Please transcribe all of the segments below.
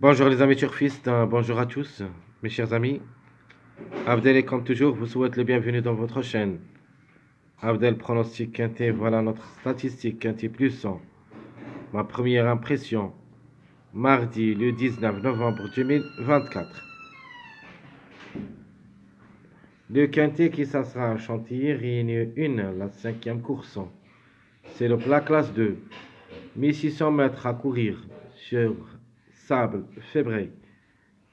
Bonjour les amis turfistes, bonjour à tous, mes chers amis. Abdel et comme toujours vous souhaite le bienvenu dans votre chaîne. Abdel pronostic quintet, voilà notre statistique quintet plus 100. Ma première impression, mardi le 19 novembre 2024. Le quintet qui s'assera à Chantilly réunit la cinquième course. C'est le plat classe 2, 1600 mètres à courir sur sable fébré,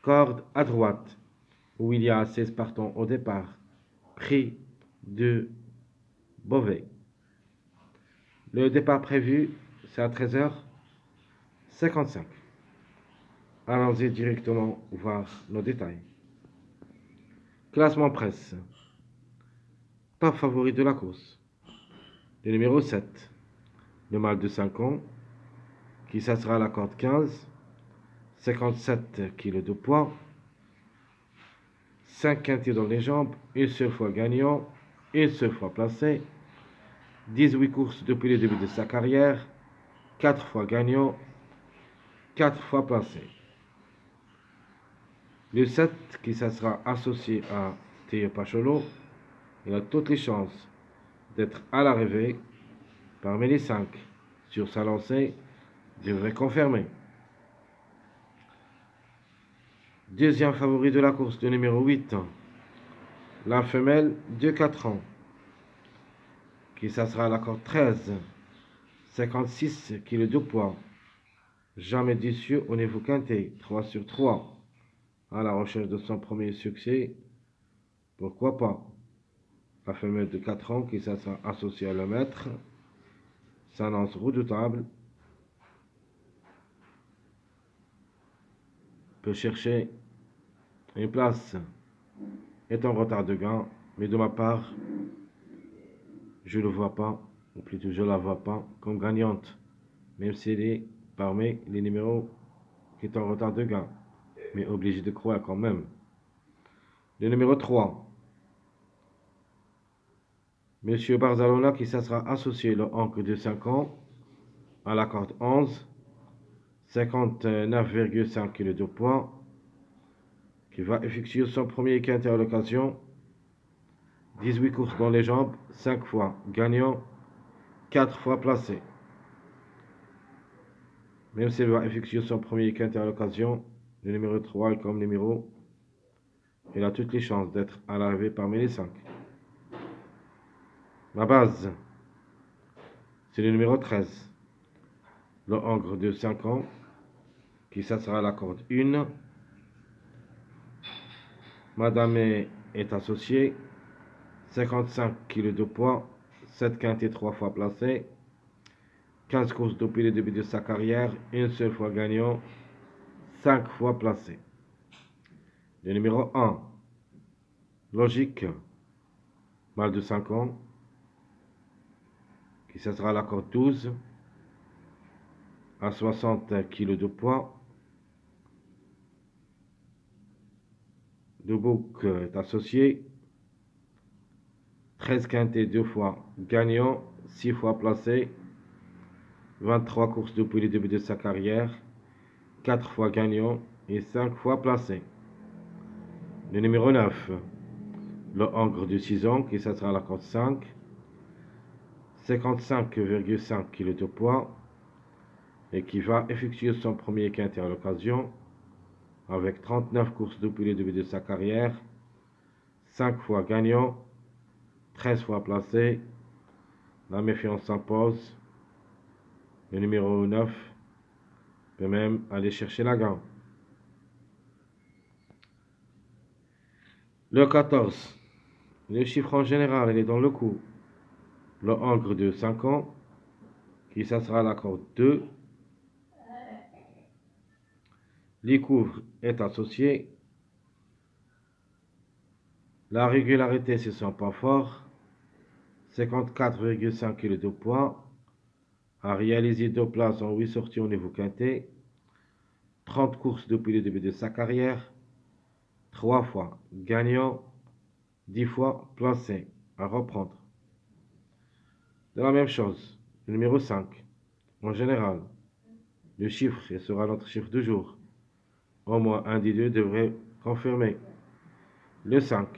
corde à droite, où il y a 16 partants au départ, prix de Beauvais. Le départ prévu, c'est à 13h55. Allons-y directement voir nos détails. Classement presse. Pas favori de la course. Le numéro 7, le mâle de 5 ans, qui s'assera à la corde 15, 57 kg de poids, 5 quintés dans les jambes, une seule fois gagnant, une seule fois placé, 18 courses depuis le début de sa carrière, 4 fois gagnant, 4 fois placé. Le 7, qui sera associé à Théo Pacholo, il a toutes les chances d'être à l'arrivée parmi les 5. Sur sa lancée, devrait confirmer. Deuxième favori de la course, le numéro 8, la femelle de 4 ans, qui sera à la corde 13, 56 kg de poids, jamais déçu au niveau quintet, 3 sur 3, à la recherche de son premier succès, pourquoi pas. La femelle de 4 ans qui sera associée à le maître s'annonce redoutable, peut chercher une place, est en retard de gain, mais de ma part, je ne le vois pas, ou plutôt je ne la vois pas comme gagnante, même s'il est parmi les numéros qui est en retard de gain, mais obligé de croire quand même. Le numéro 3, Monsieur Barzalona qui sera associé le oncle de 5 ans à la corde 11, 59,5 kg de poids, qui va effectuer son premier quintet à l'occasion, 18 courses dans les jambes, 5 fois gagnant, 4 fois placé. Même s'il va effectuer son premier quintet à l'occasion, le numéro 3 comme numéro, il a toutes les chances d'être à l'arrivée parmi les 5. Ma base, c'est le numéro 13, le hongre de 5 ans, qui sera à la corde 1. Madame est associée, 55 kg de poids, 7 quintets 3 fois placés, 15 courses depuis le début de sa carrière, une seule fois gagnant, 5 fois placé. Le numéro 1, logique, mâle de 5 ans, qui sera à la corde 12, à 60 kg de poids. Le bouc est associé, 13 quintets 2 fois gagnant, 6 fois placé, 23 courses depuis le début de sa carrière, 4 fois gagnant et 5 fois placé. Le numéro 9, le hongre de 6 ans, qui sera à la corde 5, 55,5 kg de poids, et qui va effectuer son premier quintet à l'occasion, avec 39 courses depuis le début de sa carrière, 5 fois gagnant, 13 fois placé. La méfiance s'impose. Le numéro 9 peut même aller chercher la gagne. Le 14, le chiffre en général, il est dans le coup. Le hongre de 5 ans, qui sera à la corde 2. L'Icouvre est associé. La régularité, ce sont pas fort. 54,5 kg de poids. A réalisé 2 places en 8 sorties au niveau quintet. 30 courses depuis le début de sa carrière. 3 fois gagnant. 10 fois placé. À reprendre. De la même chose, le numéro 5. En général, le chiffre sera notre chiffre du jour. au moins un des deux devrait confirmer. Le 5,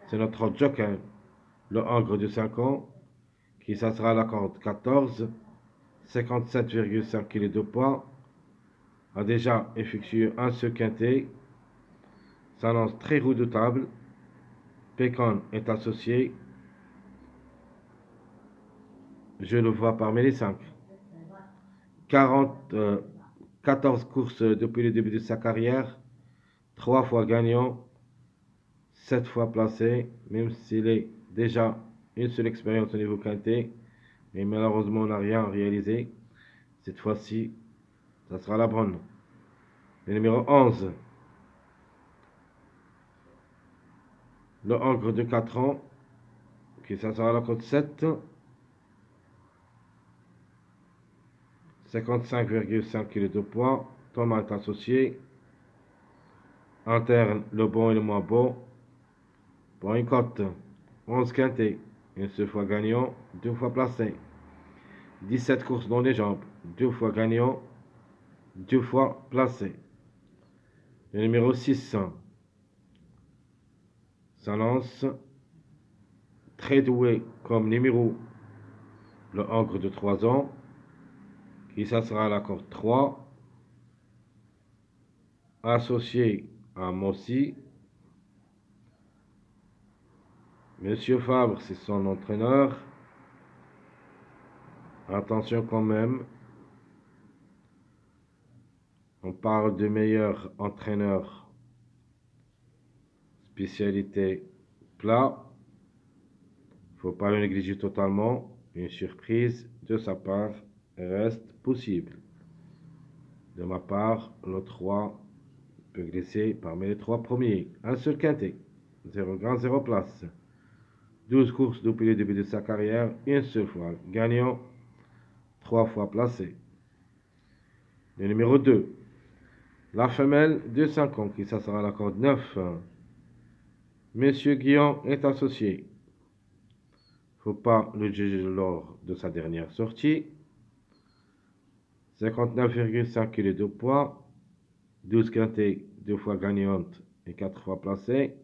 c'est notre joker, le Angre de 5 ans, qui ça sera la corde 14, 57,5 kg de poids, a déjà effectué un seul quintet, s'annonce très redoutable. Pécan est associé, je le vois parmi les 5. 14 courses depuis le début de sa carrière, 3 fois gagnant, 7 fois placé, même s'il est déjà une seule expérience au niveau quintet, mais malheureusement on n'a rien réalisé. Cette fois-ci, ça sera la bonne. Le numéro 11, le Angre de 4 ans, qui ça sera la cote 7, 55,5 kg de poids, Thomas est associé, interne le bon et le moins bon, pour une cote 11 quintet, une seule fois gagnant, 2 fois placé, 17 courses dans les jambes, 2 fois gagnant, 2 fois placé. Le numéro 6 s'annonce très doué comme numéro, le Angre de 3 ans, qui ça sera la corde 3, associé à Mossi. Monsieur Fabre, c'est son entraîneur. Attention quand même. On parle de meilleur entraîneur. Spécialité plat. Faut pas le négliger totalement. Une surprise de sa part reste possible. De ma part, le 3 peut glisser parmi les 3 premiers. Un seul quintet. 0 grand, 0 place. 12 courses depuis le début de sa carrière. Une seule fois gagnant. 3 fois placé. Le numéro 2. La femelle de 5 ans, qui ça sera la corde 9. Monsieur Guillaume est associé. Faut pas le juger lors de sa dernière sortie. 59,5 kg de poids. 12 quintets, 2 fois gagnante et 4 fois placée.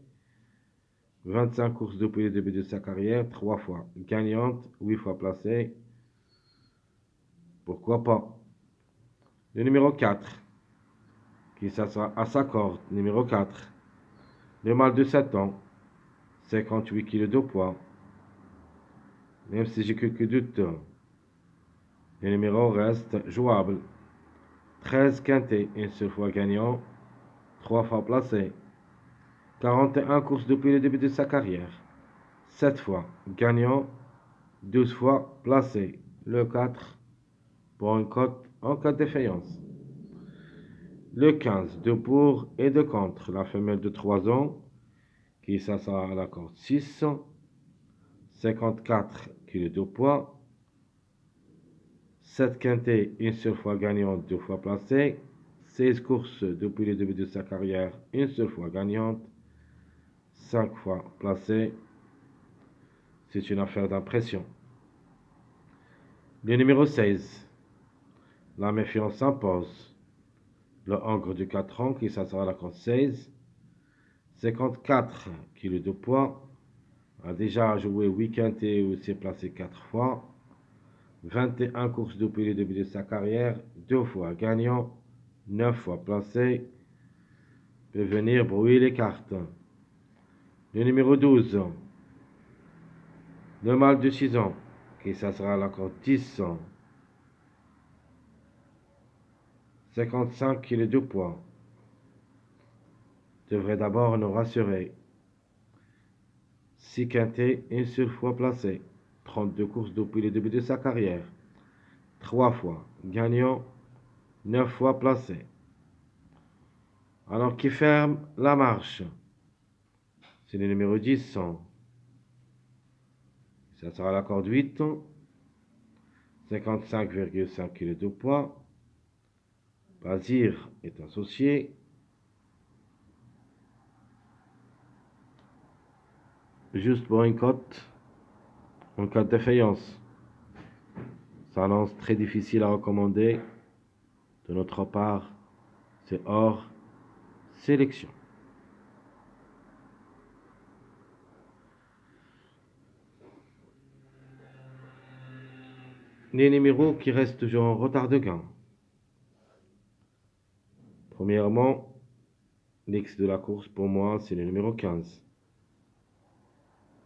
25 courses depuis le début de sa carrière, 3 fois gagnante, 8 fois placée. Pourquoi pas? Le numéro 4, qui s'assoit à sa corde, numéro 4. Le mâle de 7 ans, 58 kg de poids. Même si j'ai quelques doutes, le numéro reste jouable. 13 quintets, une seule fois gagnant, 3 fois placé. 41 courses depuis le début de sa carrière, 7 fois gagnant, 12 fois placé. Le 4 pour une cote en cas de défaillance. Le 15 de pour et de contre, la femelle de 3 ans, qui s'assoit à la corde 6, 54 kg de poids, 7 quintets, une seule fois gagnante, 2 fois placée, 16 courses depuis le début de sa carrière, une seule fois gagnante, 5 fois placée. C'est une affaire d'impression. Le numéro 16, la méfiance s'impose. Le Angre de 4 ans, qui s'assoit à la corde 16, 54 kg de poids, a déjà joué 8 quintets ou s'est placé 4 fois, 21 courses depuis le début de sa carrière, 2 fois gagnant, 9 fois placé, peut venir brouiller les cartes. Le numéro 12, le mâle de 6 ans, qui s'assoit à la corde 10, 55 kg de poids, devrait d'abord nous rassurer. 6 quintets, une seule fois placé, 32 courses depuis le début de sa carrière, 3 fois gagnant, 9 fois placé. Alors qui ferme la marche? C'est le numéro 10. Ça sera la corde 8, 55,5 kg de poids. Bazir est associé. Juste pour une cote, en cas de défaillance. Ça lance très difficile à recommander. De notre part, c'est hors sélection. Les numéros qui restent toujours en retard de gain. Premièrement, l'ex de la course pour moi, c'est le numéro 15,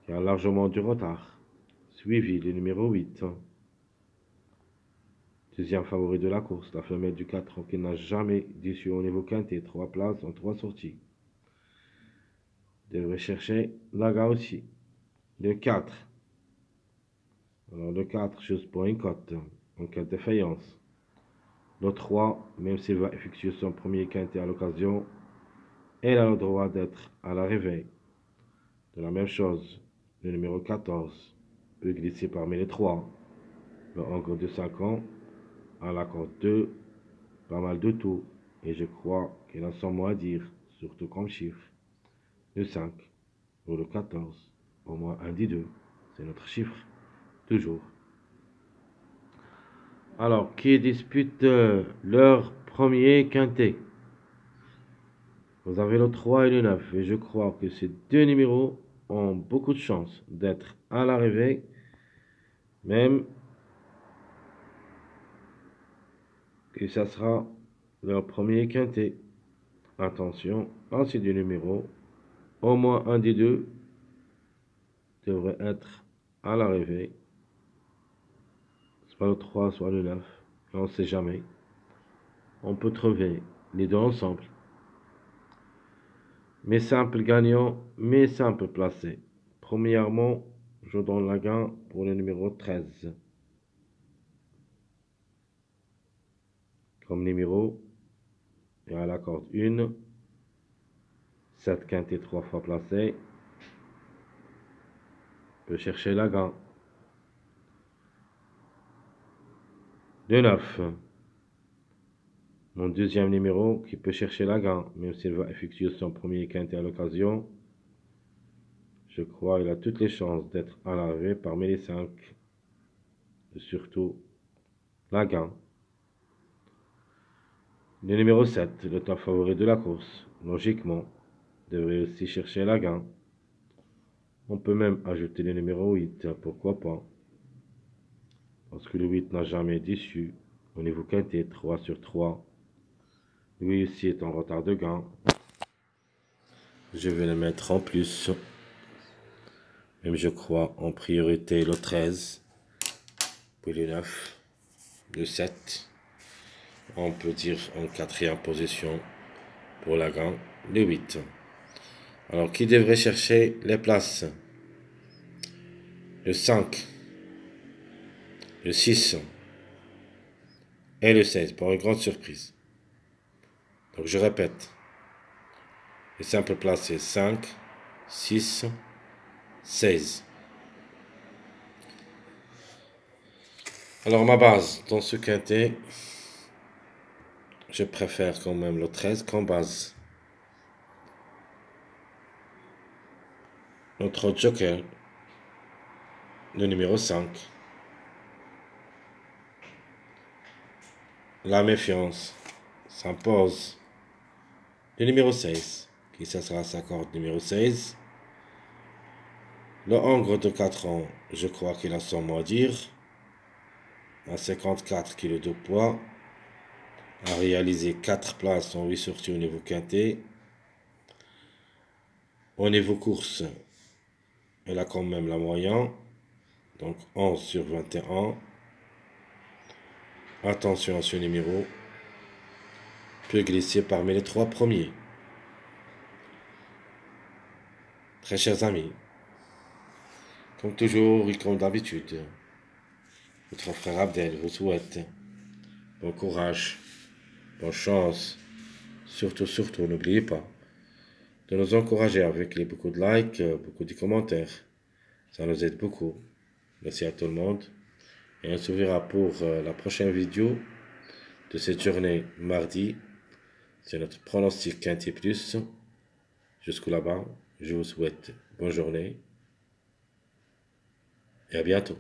qui a largement du retard. Suivi le numéro 8. Deuxième favori de la course, la femelle du 4 qui n'a jamais déçu au niveau quintet. 3 places en 3 sorties. Devrait chercher Laga aussi. Le 4. Alors le 4, juste pour une cote, en cas de faïence. Le 3, même s'il va effectuer son premier quintet à l'occasion, elle a le droit d'être à l'arrivée. De la même chose, le numéro 14 peut glisser parmi les 3. Le Hongre de 5 ans à la cote 2, pas mal de tout, et je crois qu'il a son mot à dire, surtout comme chiffre. Le 5 ou le 14, au moins un des deux, c'est notre chiffre, toujours. Alors, qui dispute leur premier quintet? Vous avez le 3 et le 9, et je crois que ces deux numéros ont beaucoup de chance d'être à l'arrivée, même que ça sera leur premier quintet. Attention à ces deux numéros, au moins un des deux devrait être à l'arrivée. Soit le 3, soit le 9, on ne sait jamais. On peut trouver les deux ensemble. Mes simples gagnants, mes simples placés. Premièrement, je donne la gain pour le numéro 13. Comme numéro, et à la corde 1, 7 quintés 3 fois placé. Peut chercher la gain. Le 9. Mon deuxième numéro qui peut chercher la gain, même s'il va effectuer son premier quintet à l'occasion. Je crois qu'il a toutes les chances d'être à l'arrivée parmi les 5. Et surtout, la gain. Le numéro 7, le top favori de la course, logiquement, devrait aussi chercher la gain. On peut même ajouter le numéro 8, pourquoi pas. Parce que le 8 n'a jamais déçu. Au niveau quintet, 3 sur 3. Lui aussi est en retard de gain. Je vais le mettre en plus. Même je crois en priorité le 13. Puis le 9. Le 7. On peut dire en quatrième position pour la gain. Le 8. Alors qui devrait chercher les places? Le 5. Le 6. Et le 16 pour une grande surprise. Donc je répète. Les simples places c'est 5, 6, 16. Alors ma base dans ce quintet, je préfère quand même le 13 comme base. Notre joker, le numéro 5. La méfiance s'impose. Le numéro 16, qui ça sera sa corde numéro 16. Le Hongre de 4 ans, je crois qu'il a son mot à dire. À 54 kg de poids. A réalisé 4 places en 8 sorties au niveau quintet. Au niveau course, elle a quand même la moyenne. Donc 11 sur 21. Attention à ce numéro. Peut glisser parmi les 3 premiers. Très chers amis, comme toujours et comme d'habitude, votre frère Abdel vous souhaite bon courage, bonne chance. Surtout, n'oubliez pas de nous encourager avec beaucoup de likes, beaucoup de commentaires. Ça nous aide beaucoup. Merci à tout le monde. Et on se verra pour la prochaine vidéo de cette journée mardi. C'est notre pronostic quintet plus. Jusqu'au là-bas, je vous souhaite bonne journée et à bientôt.